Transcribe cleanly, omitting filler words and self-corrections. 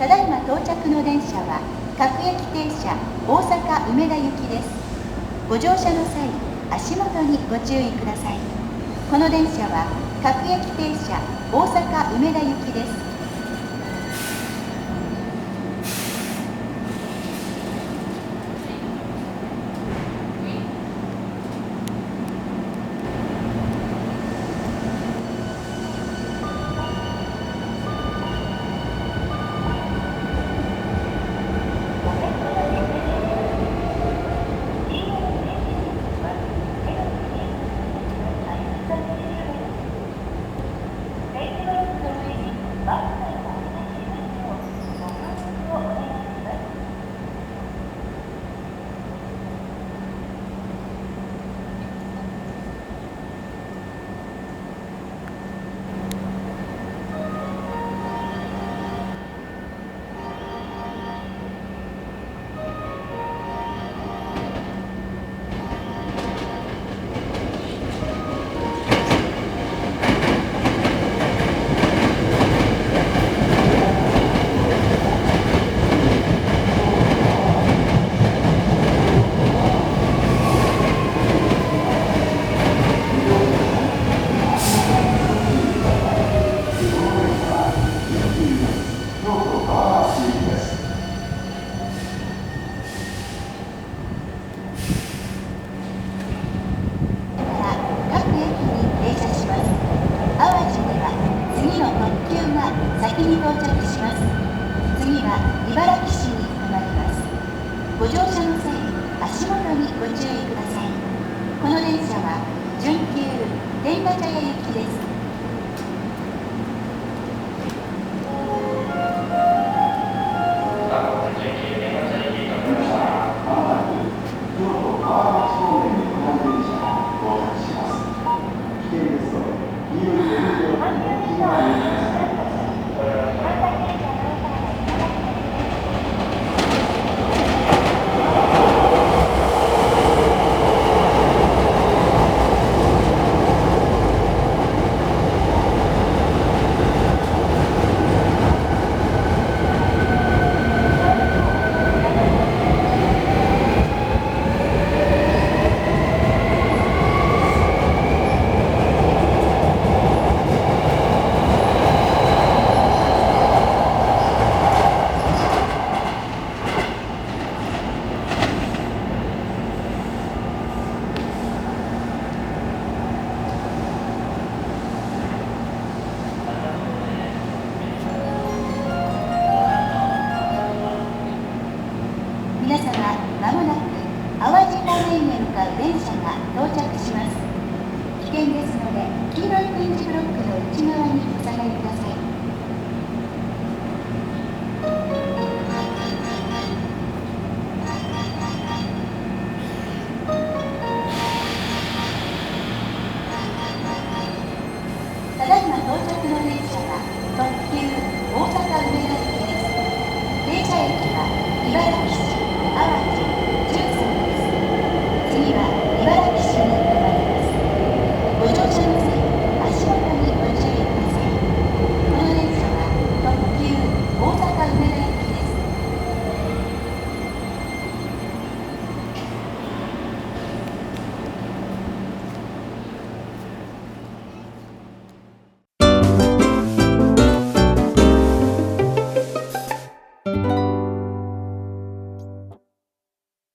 ただいま到着の電車は各駅停車大阪梅田行きです。ご乗車の際、足元にご注意ください。この電車は各駅停車大阪梅田行きです。先に到着します。次は茨城市に停まります。ご乗車の際、足元にご注意ください。この電車は準急天満茶屋行きです。皆様、まもなく淡路方面へ向かう電車が到着します。危険ですので、黄色い点字ブロックの内側にお下がりください。ただいま到着の電車は特急大阪梅田行きです。停車駅は茨城市、淡路